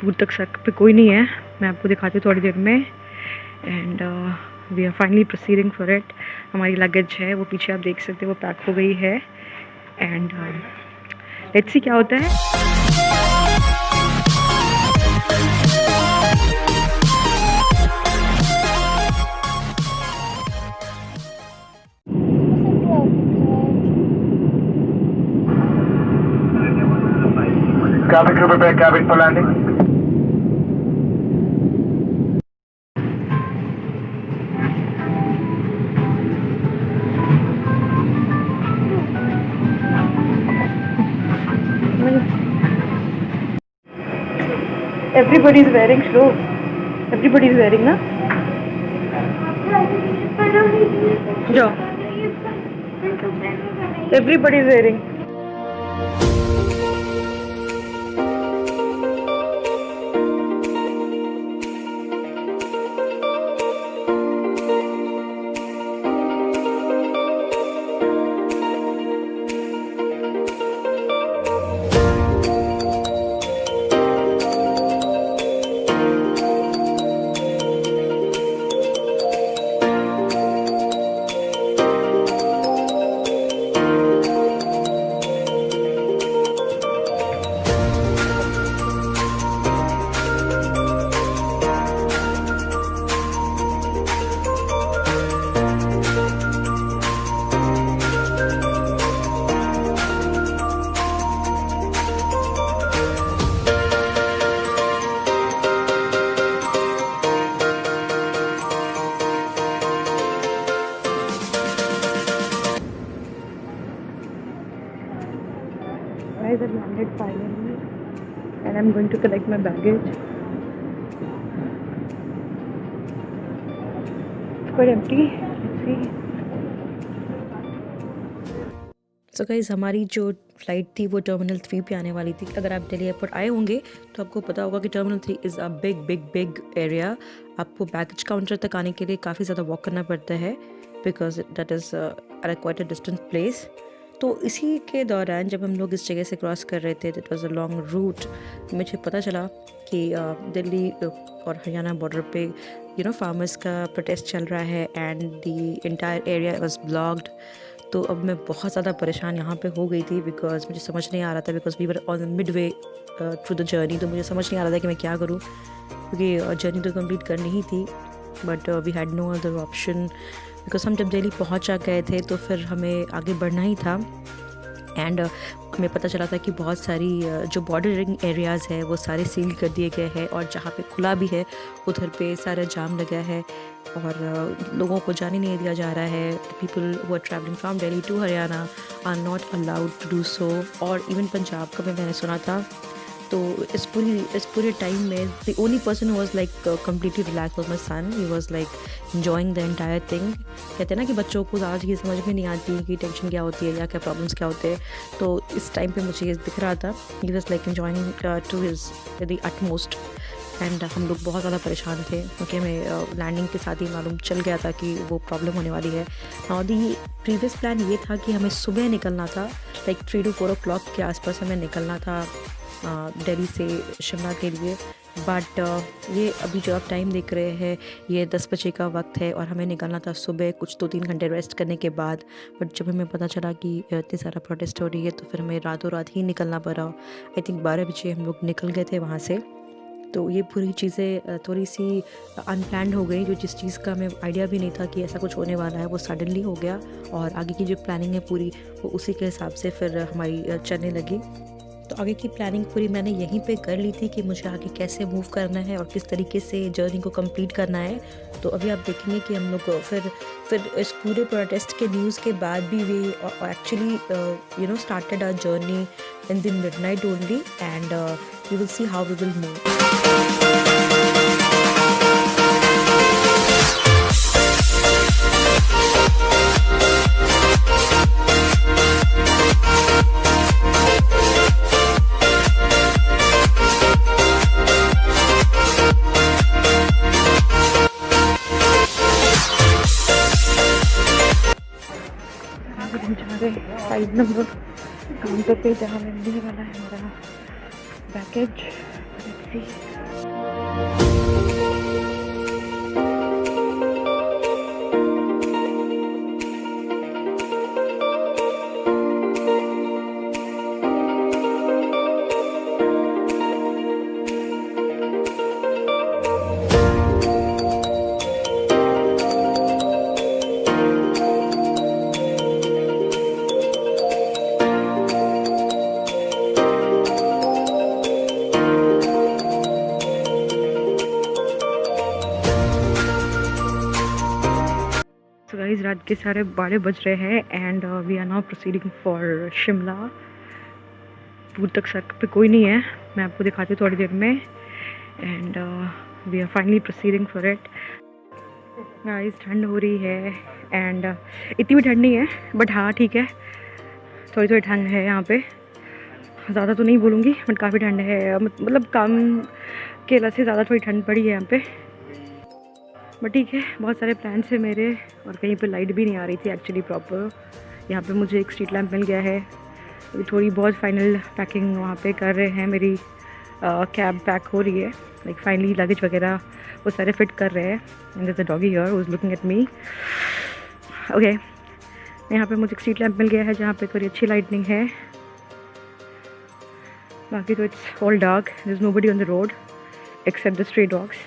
Airport तक सड़क पे कोई नहीं है, मैं आपको दिखाती हूँ थोड़ी देर में। And we are finally proceeding for it. हमारी लगेज है वो पीछे आप देख सकते हैं, वो पैक हो गई है। एंड लेट्स सी क्या होता है। Cabin crew prepare cabin for landing. Everybody is wearing slow. Everybody is wearing ना जो Everybody is wearing. Guys, I've landed finally and I'm going to collect my baggage. It's quite empty. Let's see. So guys, हमारी जो flight थी वो terminal 3 पे आने वाली थी। अगर आप दिल्ली एयरपोर्ट आए होंगे तो आपको पता होगा कि terminal 3 is a big area. आपको बैगेज काउंटर तक आने के लिए काफ़ी ज़्यादा वॉक करना पड़ता है because that is quite a distant place. तो इसी के दौरान जब हम लोग इस जगह से क्रॉस कर रहे थे, that was a long route, मुझे पता चला कि दिल्ली और हरियाणा बॉर्डर पे फार्मर्स का प्रोटेस्ट चल रहा है and the entire area was blocked. तो अब मैं बहुत ज़्यादा परेशान यहाँ पे हो गई थी बिकॉज मुझे समझ नहीं आ रहा था, because we were on mid way through the journey. तो मुझे समझ नहीं आ रहा था कि मैं क्या करूँ, क्योंकि जर्नी तो कंप्लीट करनी ही थी but we had no other option because हम जब दिल्ली पहुँच गए थे तो फिर हमें आगे बढ़ना ही था। एंड हमें पता चला था कि बहुत सारी जो बॉर्डरिंग एरियाज़ है वो सारे सील कर दिए गए हैं और जहाँ पे खुला भी है उधर पे सारा जाम लगा है और लोगों को जाने नहीं दिया जा रहा है। People who are travelling from Delhi to Haryana are not allowed to do so. और इवन पंजाब का भी मैंने सुना था। तो इस पूरे टाइम में the only person who was like completely relax was my son. He was like enjoying the entire thing. कहते हैं ना कि बच्चों को ज़्यादा चीज़ समझ में नहीं आती कि टेंशन क्या होती है या क्या प्रॉब्लम्स क्या होते हैं। तो इस टाइम पे मुझे ये दिख रहा था, he was like enjoying to his the utmost. And हम लोग बहुत ज़्यादा परेशान थे क्योंकि हमें लैंडिंग के साथ ही मालूम चल गया था कि वो प्रॉब्लम होने वाली है। और दी प्रीवियस प्लान ये था कि हमें सुबह निकलना था, लाइक 3 to 4 o'clock के आसपास हमें निकलना था दिल्ली से शिमला के लिए। बट ये अभी जो आप टाइम देख रहे हैं ये 10 बजे का वक्त है और हमें निकलना था सुबह कुछ 2-3 घंटे रेस्ट करने के बाद। बट जब हमें पता चला कि इतनी सारा प्रोटेस्ट हो रही है तो फिर हमें रातों रात ही निकलना पड़ा। आई थिंक 12 बजे हम लोग निकल गए थे वहाँ से। तो ये पूरी चीज़ें थोड़ी सी अनप्लान्ड हो गई। जो जिस चीज़ का हमें आइडिया भी नहीं था कि ऐसा कुछ होने वाला है वो सडनली हो गया और आगे की जो प्लानिंग है पूरी वो उसी के हिसाब से फिर हमारी चलने लगी। तो आगे की प्लानिंग पूरी मैंने यहीं पे कर ली थी कि मुझे आगे कैसे मूव करना है और किस तरीके से जर्नी को कंप्लीट करना है। तो अभी आप देखेंगे कि हम लोग फिर इस पूरे प्रोटेस्ट के न्यूज़ के बाद भी we actually started our journey in the midnight only and you will see how we will move. Side number counter पे जहाँ मिलने वाला है हमारा बैगेज। सी। So guys, रात के 12:30 बज रहे हैं and we are now proceeding for Shimla. दूर तक सड़क पे कोई नहीं है, मैं आपको दिखाती हूँ थोड़ी देर में। And we are finally proceeding for it. Guys, ठंड हो रही है एंड इतनी भी ठंड नहीं है, बट हाँ ठीक है, थोड़ी थोड़ी ठंड है यहाँ पे। ज़्यादा तो नहीं बोलूँगी, बट काफ़ी ठंड है। मतलब काम के वजह से ज़्यादा थोड़ी ठंड पड़ी है यहाँ पे, बट ठीक है। बहुत सारे प्लान्स है मेरे, और कहीं पे लाइट भी नहीं आ रही थी एक्चुअली प्रॉपर। यहाँ पे मुझे एक स्ट्रीट लैम्प मिल गया है। अभी थोड़ी बहुत फाइनल पैकिंग वहाँ पे कर रहे हैं। मेरी कैब पैक हो रही है, लाइक फाइनली लगेज वगैरह वो सारे फिट कर रहे हैं। And there is a doggy here who is looking at me. Okay, यहाँ पे मुझे एक स्ट्रीट लैम्प मिल गया है जहाँ पे थोड़ी अच्छी लाइटनिंग है। बाकी तो it's all dark, there is nobody on the road except the stray dogs.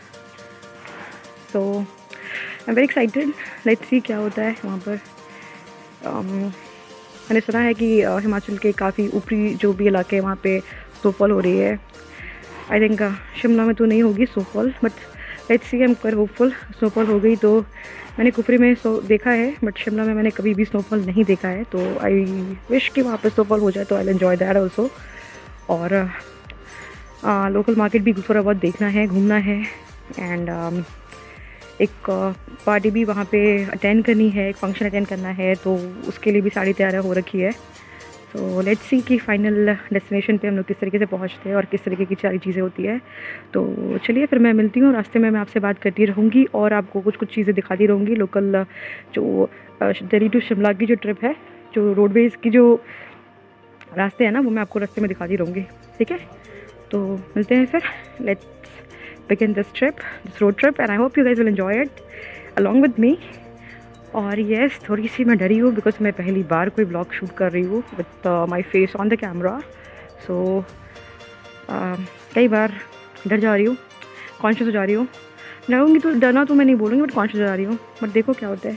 So I am very excited, let's see क्या होता है वहाँ पर। मैंने सुना है कि हिमाचल के काफ़ी ऊपरी जो भी इलाके हैं वहाँ पे स्नोफॉल हो रही है। आई थिंक शिमला में तो नहीं होगी snowfall, but let's see, I am quite hopeful. Snowfall हो गई तो मैंने कुफरी में देखा है, बट शिमला में मैंने कभी भी स्नोफॉल नहीं देखा है। तो आई विश कि वहाँ पर स्नोफॉल हो जाए तो I will enjoy that also. और लोकल मार्केट भी थोड़ा बहुत देखना है, घूमना है। एंड एक पार्टी भी वहाँ पे अटेंड करनी है, एक फंक्शन अटेंड करना है, तो उसके लिए भी सारी तैयारी हो रखी है। तो लेट्स सी कि फाइनल डेस्टिनेशन पे हम लोग किस तरीके से पहुँचते हैं और किस तरीके की सारी चीज़ें होती है। तो चलिए फिर मैं मिलती हूँ रास्ते में, मैं आपसे बात करती रहूँगी और आपको कुछ कुछ चीज़ें दिखाती रहूँगी। लोकल जो दिल्ली टू शिमला की जो ट्रिप है, जो रोडवेज़ की जो रास्ते हैं ना, वो मैं आपको रास्ते में दिखाती रहूँगी, ठीक है। तो मिलते हैं फिर, let's begin this trip, this road trip, and I hope you guys will enjoy it along with me. और yes, थोड़ी सी मैं डरी हूँ बिकॉज मैं पहली बार कोई ब्लॉग शूट कर रही हूँ with my face on the camera. So कई बार डर जा रही हूँ, कॉन्शियस हो जा रही हूँ। डरूँगी तो, डरना तो मैं नहीं बोलूँगी, बट कॉन्शियस हो जा रही हूँ। बट देखो क्या होता है।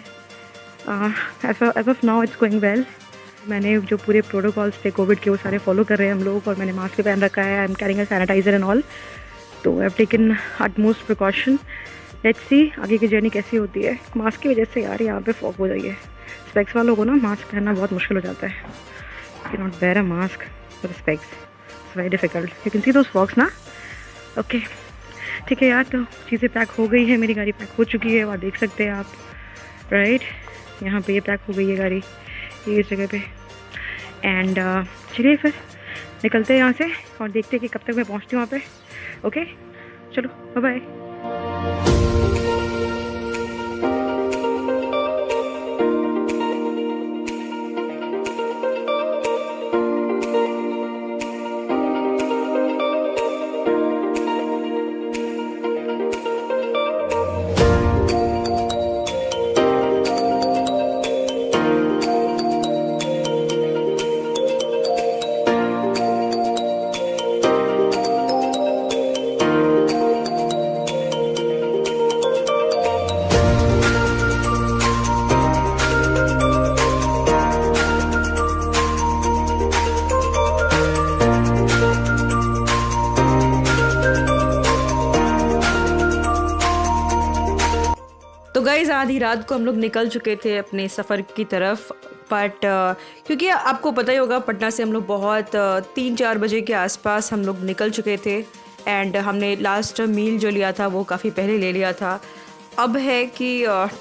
As of now it's going well. मैंने जो पूरे प्रोटोकॉल्स थे कोविड के वो सारे फॉलो कर रहे हैं हम लोग, और मैंने मास्क भी पहन रखा है। I am carrying a sanitizer and all. तो I have taken utmost precaution. Let's see आगे की जर्नी कैसी होती है। मास्क की वजह से यार यहाँ पे फॉग हो जाइए। स्पेक्स वालों को ना मास्क पहनना बहुत मुश्किल हो जाता है। You can not wear a mask with specs, it's very difficult. You can see those fogs ना। ओके ठीक है यार, तो चीज़ें पैक हो गई है, मेरी गाड़ी पैक हो चुकी है, वहाँ देख सकते हैं आप, राइट। यहाँ पे ये पैक हो गई है गाड़ी, ये इस जगह पे। एंड चलिए फिर निकलते हैं यहाँ से और देखते हैं कि कब तक मैं पहुँचती हूँ वहाँ पे। ओके चलो, बाय बाय। तो गाइज़, आधी रात को हम लोग निकल चुके थे अपने सफ़र की तरफ। बट क्योंकि आपको पता ही होगा, पटना से हम लोग बहुत 3-4 बजे के आसपास हम लोग निकल चुके थे। एंड हमने लास्ट मील जो लिया था वो काफ़ी पहले ले लिया था। अब है कि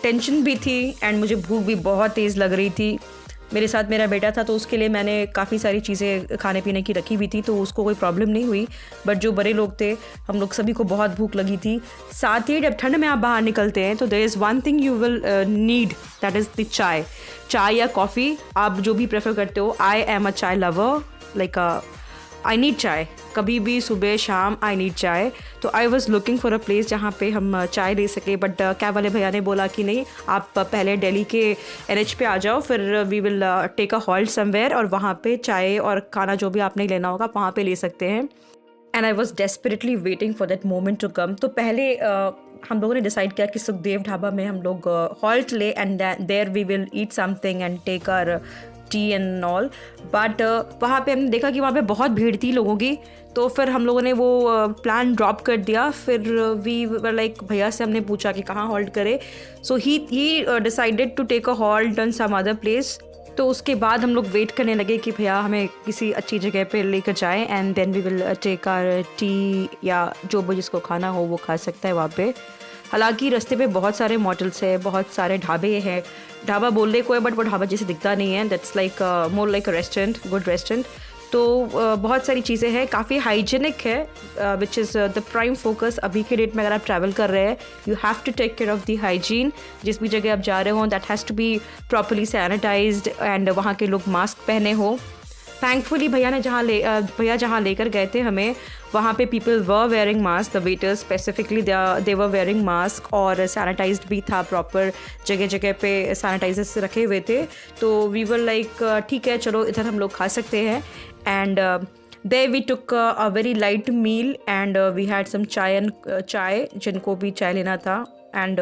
टेंशन भी थी एंड मुझे भूख भी बहुत तेज़ लग रही थी। मेरे साथ मेरा बेटा था, तो उसके लिए मैंने काफ़ी सारी चीज़ें खाने पीने की रखी हुई थी, तो उसको कोई प्रॉब्लम नहीं हुई। बट जो बड़े लोग थे, हम लोग सभी को बहुत भूख लगी थी। साथ ही जब ठंड में आप बाहर निकलते हैं तो there is one thing you will need, that is the chai या कॉफ़ी, आप जो भी प्रेफर करते हो। आई एम अ चाय लवर, लाइक आई नीड चाय कभी भी सुबह शाम आई नीड चाय। तो I was looking for a place जहाँ पे हम चाय ले सके, बट कैब वाले भैया ने बोला कि नहीं, आप पहले दिल्ली के NH पे आ जाओ, फिर we will take a halt somewhere और वहाँ पे चाय और खाना जो भी आपने लेना होगा वहाँ पे ले सकते हैं। And I was desperately waiting for that moment to come. तो पहले हम लोगों ने डिसाइड किया कि सुखदेव ढाबा में हम लोग हॉल्ट ले and there we will eat something and take our tea and all. But वहाँ पे हमने देखा कि वहाँ पे बहुत भीड़ थी लोगों की, तो फिर हम लोगों ने वो प्लान ड्रॉप कर दिया। फिर वी वर लाइक, भैया से हमने पूछा कि कहाँ हॉल्ट करे। So he decided to take a halt on some other place. तो उसके बाद हम लोग वेट करने लगे कि भैया हमें किसी अच्छी जगह पे लेकर जाएं and then we will take our tea, या जो भी जिसको खाना हो वो खा सकता है वहाँ पे। हालांकि रास्ते पे बहुत सारे मोटल्स है, बहुत सारे ढाबे हैं। ढाबा बोलने को है बट वो ढाबा जैसे दिखता नहीं है, that's like more like a restaurant, good restaurant. तो बहुत सारी चीज़ें हैं, काफ़ी हाइजीनिक है, which is the prime focus अभी के डेट में। अगर आप ट्रैवल कर रहे हैं, you have to take care of the hygiene. जिस भी जगह आप जा रहे हो that has to be properly sanitised and वहाँ के लोग मास्क पहने हो। थैंकफुली भैया जहाँ लेकर गए थे हमें, वहाँ पे people were wearing mask, the waiters specifically they were wearing mask, और सैनिटाइज्ड भी था, प्रॉपर जगह जगह पे सैनिटाइजर्स रखे हुए थे। तो वी वर लाइक ठीक है चलो इधर हम लोग खा सकते हैं। And there we took a very light meal and we had some चाय जिनको भी चाय लेना था। एंड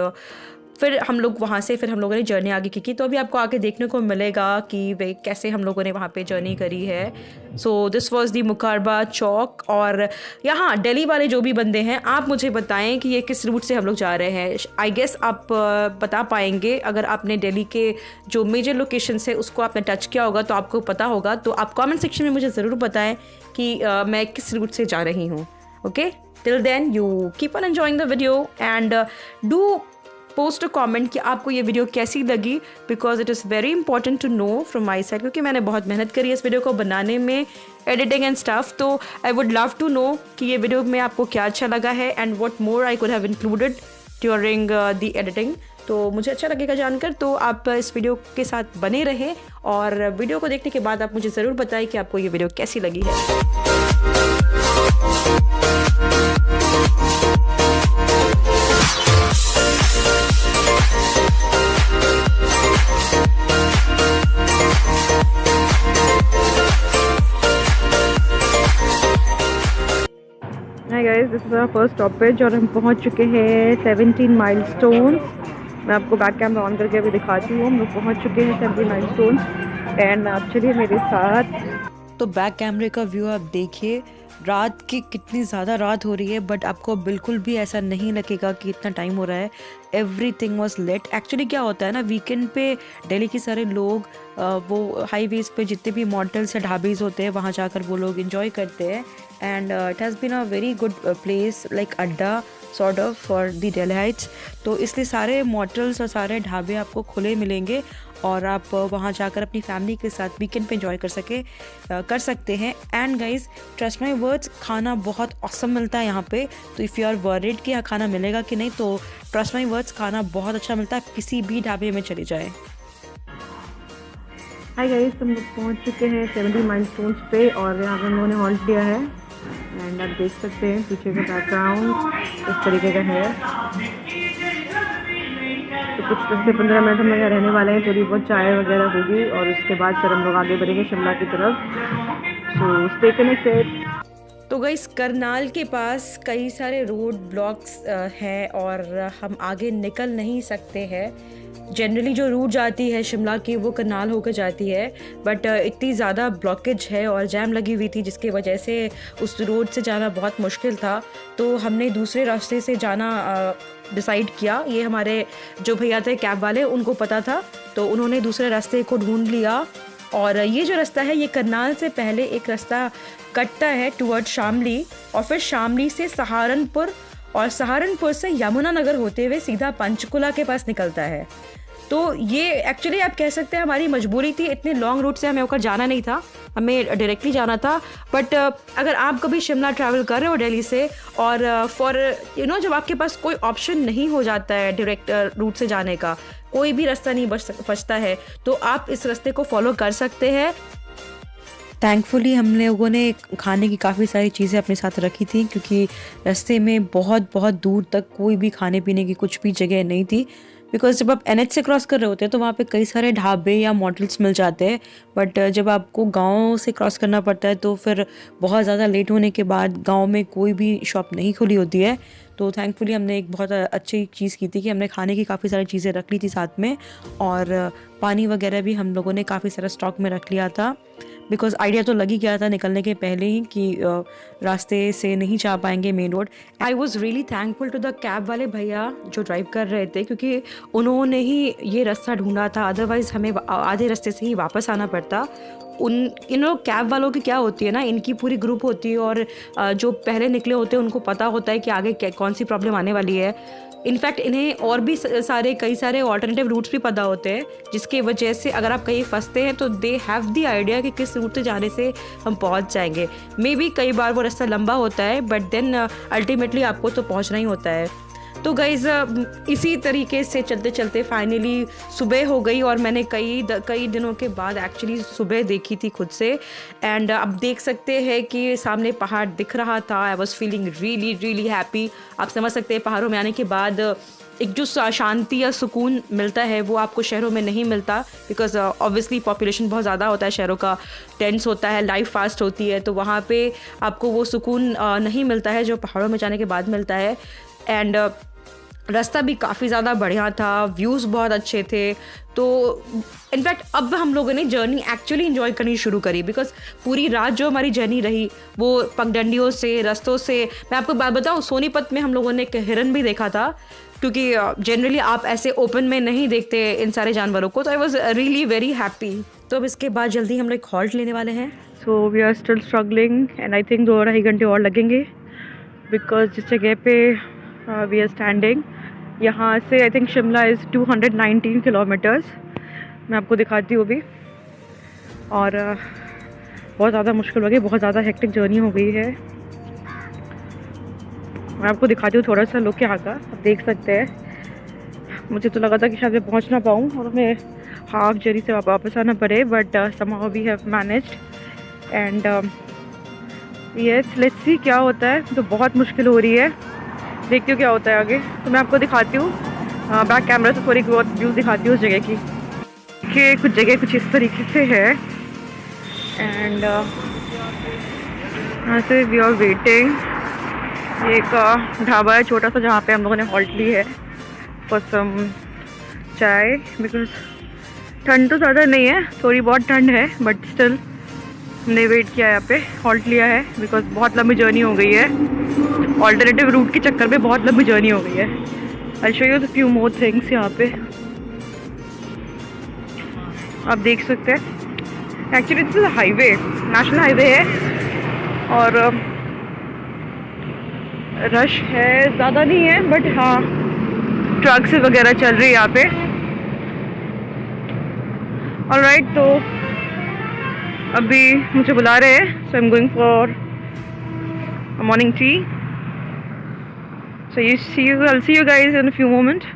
फिर हम लोग वहाँ से फिर हम लोगों ने जर्नी आगे की। तो अभी आपको आगे देखने को मिलेगा कि वे कैसे हम लोगों ने वहाँ पे जर्नी करी है। सो दिस वाज दी मुकारबा चौक। और यहाँ दिल्ली वाले जो भी बंदे हैं, आप मुझे बताएं कि ये किस रूट से हम लोग जा रहे हैं। आई गेस आप बता पाएंगे, अगर आपने दिल्ली के जो मेजर लोकेशन है उसको आपने टच किया होगा तो आपको पता होगा। तो आप कॉमेंट सेक्शन में मुझे ज़रूर बताएं कि मैं किस रूट से जा रही हूँ। Okay, till then you keep on enjoying the video and do post a comment कि आपको ये वीडियो कैसी लगी, because it is very important to know from my side, क्योंकि मैंने बहुत मेहनत करी है इस वीडियो को बनाने में, एडिटिंग एंड स्टफ। तो I would love to know कि ये वीडियो में आपको क्या अच्छा लगा है and what more I could have included during the editing. तो मुझे अच्छा लगेगा जानकर। तो आप इस वीडियो के साथ बने रहें और वीडियो को देखने के बाद आप मुझे ज़रूर बताएं कि आपको ये वीडियो कैसी लगी है। Hi guys, this is our first stoppage और हम पहुंच चुके हैं 17 माइलस्टोन्स। मैं आपको बैक कैमरा ऑन करके अभी दिखाती हूँ। हम लोग पहुंच चुके हैं 17 माइलस्टोन्स एंड आप चलिए मेरे साथ। तो बैक कैमरे का व्यू आप देखिए, रात की कितनी ज़्यादा रात हो रही है बट आपको बिल्कुल भी ऐसा नहीं लगेगा कि इतना टाइम हो रहा है। Everything was late. एक्चुअली क्या होता है ना, वीकेंड पे दिल्ली के सारे लोग वो हाईवेज़ पे जितने भी मॉटल्स या ढाबेज होते हैं वहाँ जाकर वो लोग इन्जॉय करते हैं। And it has been a very good place, like adda sort of for the Delhiites. तो इसलिए सारे मॉटल्स और सारे ढाबे आपको खुले मिलेंगे और आप वहाँ जाकर अपनी फैमिली के साथ वीकेंड पे एंजॉय कर सकते हैं। And guys, trust my words, खाना बहुत ऑसम मिलता है यहाँ पे। तो इफ़ यू आर वरीड कि यहाँ खाना मिलेगा कि नहीं, तो ट्रस्ट माई वर्ड्स, खाना बहुत अच्छा मिलता है, किसी भी ढाबे में चले जाए। हाय गाइस, हम लोग पहुँच चुके हैं 70 माइलस्टोन्स पे और यहाँ पे हम लोगों ने हॉल्ट लिया है। एंड आप देख सकते हैं पीछे का बैकग्राउंड इस तरीके का है। तो कुछ 10 से 15 मिनट हम यहाँ रहने वाले हैं, थोड़ी बहुत चाय वगैरह होगी और उसके बाद फिर हम लोग आगे बढ़ेंगे शिमला की तरफ। So stay connected. तो गाइस, करनाल के पास कई सारे रोड ब्लॉक्स हैं और हम आगे निकल नहीं सकते हैं। जनरली जो रूट जाती है शिमला की वो करनाल होकर जाती है, बट इतनी ज़्यादा ब्लॉकेज है और जैम लगी हुई थी जिसकी वजह से उस रोड से जाना बहुत मुश्किल था। तो हमने दूसरे रास्ते से जाना डिसाइड किया। ये हमारे जो भैया थे कैब वाले, उनको पता था तो उन्होंने दूसरे रास्ते को ढूंढ लिया। और ये जो रास्ता है ये करनाल से पहले एक रास्ता कटता है टुवर्ड शामली और फिर शामली से सहारनपुर और सहारनपुर से यमुनानगर होते हुए सीधा पंचकुला के पास निकलता है। तो ये एक्चुअली आप कह सकते हैं हमारी मजबूरी थी, इतने लॉन्ग रूट से हमें होकर जाना नहीं था, हमें डायरेक्टली जाना था। बट अगर आप कभी शिमला ट्रैवल कर रहे हो दिल्ली से और फॉर जब आपके पास कोई ऑप्शन नहीं हो जाता है डायरेक्ट रूट से जाने का, कोई भी रास्ता नहीं बचता है, तो आप इस रास्ते को फॉलो कर सकते हैं। थैंकफुली हम लोगों ने खाने की काफ़ी सारी चीज़ें अपने साथ रखी थी, क्योंकि रास्ते में बहुत बहुत दूर तक कोई भी खाने पीने की कुछ भी जगह नहीं थी। बिकॉज़ जब आप एनएच से क्रॉस कर रहे होते हैं तो वहाँ पे कई सारे ढाबे या मोटल्स मिल जाते हैं, बट जब आपको गाँव से क्रॉस करना पड़ता है तो फिर बहुत ज़्यादा लेट होने के बाद गाँव में कोई भी शॉप नहीं खुली होती है। तो थैंकफुली हमने एक बहुत अच्छी चीज़ की थी कि हमने खाने की काफ़ी सारी चीज़ें रख ली थी साथ में, और पानी वगैरह भी हम लोगों ने काफ़ी सारा स्टॉक में रख लिया था। बिकॉज़ आइडिया तो लग ही गया था निकलने के पहले ही कि रास्ते से नहीं जा पाएंगे main road. I was really thankful to the cab वाले भैया जो ड्राइव कर रहे थे, क्योंकि उन्होंने ही ये रास्ता ढूंढा था, अदरवाइज़ हमें आधे रास्ते से ही वापस आना पड़ता। इन लोग कैब वालों की क्या होती है ना, इनकी पूरी ग्रुप होती है, और जो पहले निकले होते हैं उनको पता होता है कि आगे कौन सी प्रॉब्लम आने वाली है। इनफैक्ट इन्हें और भी कई सारे ऑल्टरनेटिव रूट्स भी पता होते हैं, जिसके वजह से अगर आप कहीं फंसते हैं तो दे हैव द आइडिया कि किस रूट से जाने से हम पहुंच जाएंगे। मे बी कई बार वो रास्ता लंबा होता है, बट देन अल्टीमेटली आपको तो पहुंचना ही होता है। तो गाइज़ इसी तरीके से चलते चलते फाइनली सुबह हो गई, और मैंने कई दिनों के बाद एक्चुअली सुबह देखी थी खुद से। एंड अब देख सकते हैं कि सामने पहाड़ दिख रहा था। I was feeling really really happy. आप समझ सकते हैं पहाड़ों में आने के बाद एक जो शांति या सुकून मिलता है वो आपको शहरों में नहीं मिलता, बिकॉज ऑब्वियसली पॉपुलेशन बहुत ज़्यादा होता है शहरों का, टेंस होता है, लाइफ फास्ट होती है, तो वहाँ पे आपको वो सुकून नहीं मिलता है जो पहाड़ों में जाने के बाद मिलता है। एंड रास्ता भी काफ़ी ज़्यादा बढ़िया था, व्यूज़ बहुत अच्छे थे। तो इनफैक्ट अब हम लोगों ने जर्नी एक्चुअली इन्जॉय करनी शुरू करी, बिकॉज पूरी रात जो हमारी जर्नी रही वो पगडंडियों से, रास्तों से। मैं आपको बात बताऊँ, सोनीपत में हम लोगों ने एक हिरन भी देखा था, क्योंकि जनरली आप ऐसे ओपन में नहीं देखते इन सारे जानवरों को। तो I was really very happy. तो अब इसके बाद जल्दी हम लोग एक हॉल्ट लेने वाले हैं। So we are still struggling and I think 2-2.5 घंटे और लगेंगे, बिकॉज जिस जगह पे वी आर स्टैंडिंग, यहाँ से I think Shimla is 219 kilometres. मैं आपको दिखाती हूँ अभी, और बहुत ज़्यादा मुश्किल हो गई, बहुत ज़्यादा हेक्टिक जर्नी हो गई है। मैं आपको दिखाती हूँ थोड़ा सा लुक यहाँ का, आप देख सकते हैं। मुझे तो लगा था कि शायद मैं पहुँच ना पाऊँ और हमें हाफ जर्नी से वापस आना पड़े, but somehow we have managed. And yes, let's see क्या होता है। तो बहुत मुश्किल हो रही है, देखती हूँ क्या होता है आगे। तो मैं आपको दिखाती हूँ बैक कैमरा से थोड़ी बहुत व्यू दिखाती हूँ उस जगह की, कि कुछ जगह कुछ इस तरीके से है। एंड यहाँ से वी आर वेटिंग। एक ढाबा है छोटा सा जहाँ पे हम लोगों ने हॉल्ट ली है फॉर सम चाय, बिकॉज ठंड तो ज़्यादा नहीं है, थोड़ी बहुत ठंड है, बट स्टिल हमने वेट किया, यहाँ पे हॉल्ट लिया है, बिकॉज बहुत लंबी जर्नी हो गई है। ऑल्टरनेटिव रूट के चक्कर में बहुत लंबी जर्नी हो गई है। I show you the few more things. यहाँ पे आप देख सकते हैं, actually this is highway, national highway है, और रश है, ज़्यादा नहीं है, बट हाँ ट्रक्स वगैरह चल रही है यहाँ पे। ऑलराइट, तो अभी मुझे बुला रहे हैं, so I am going for morning tea. So I'll see you guys in a few moments.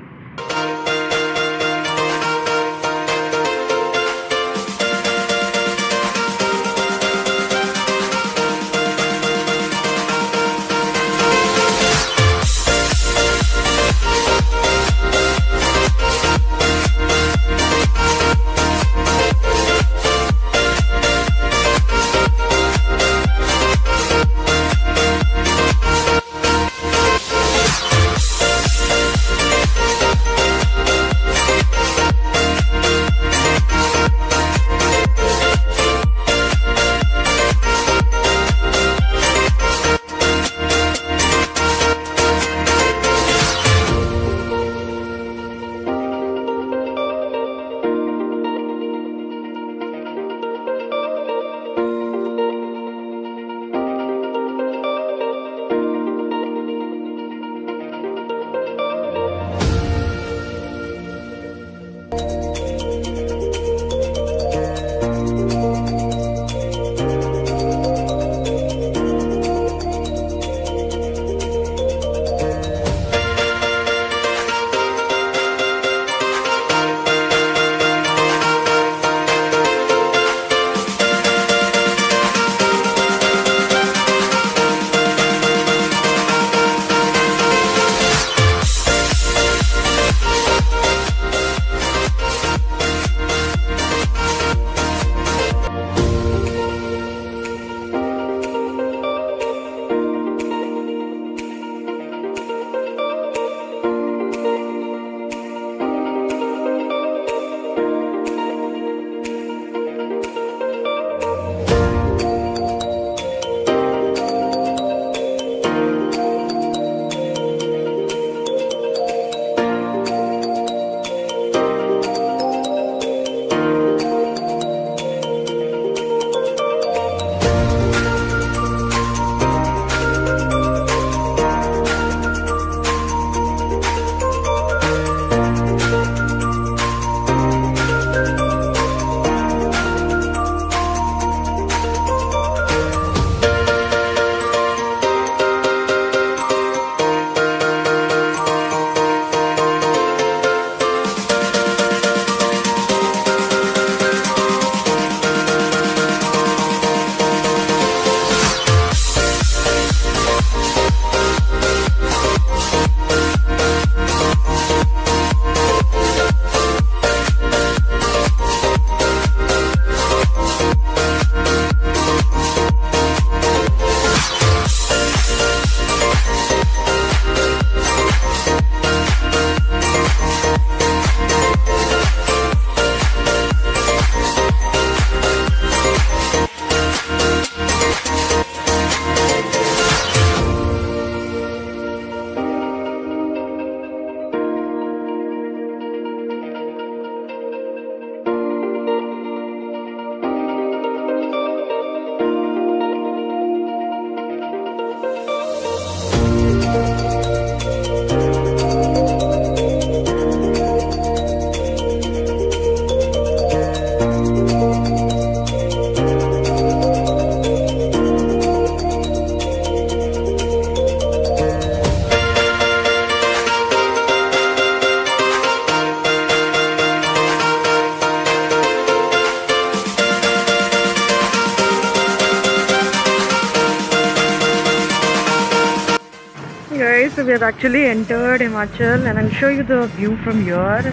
guys, so we have actually entered Himachal and I'll show you the view from here.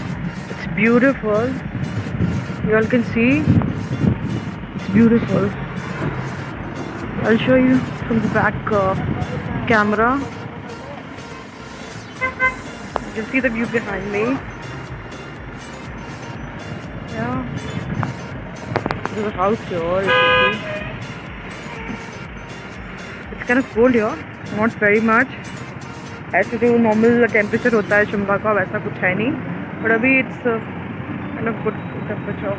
It's beautiful. You all can see. It's beautiful. I'll show you from the back camera. You can see the view behind me. Yeah. There's a house here. You can see. It's kind of cold here. Not very much. ऐसे जो normal temperature होता है शिमला का वैसा कुछ है नहीं, but अभी it's kind of good temperature.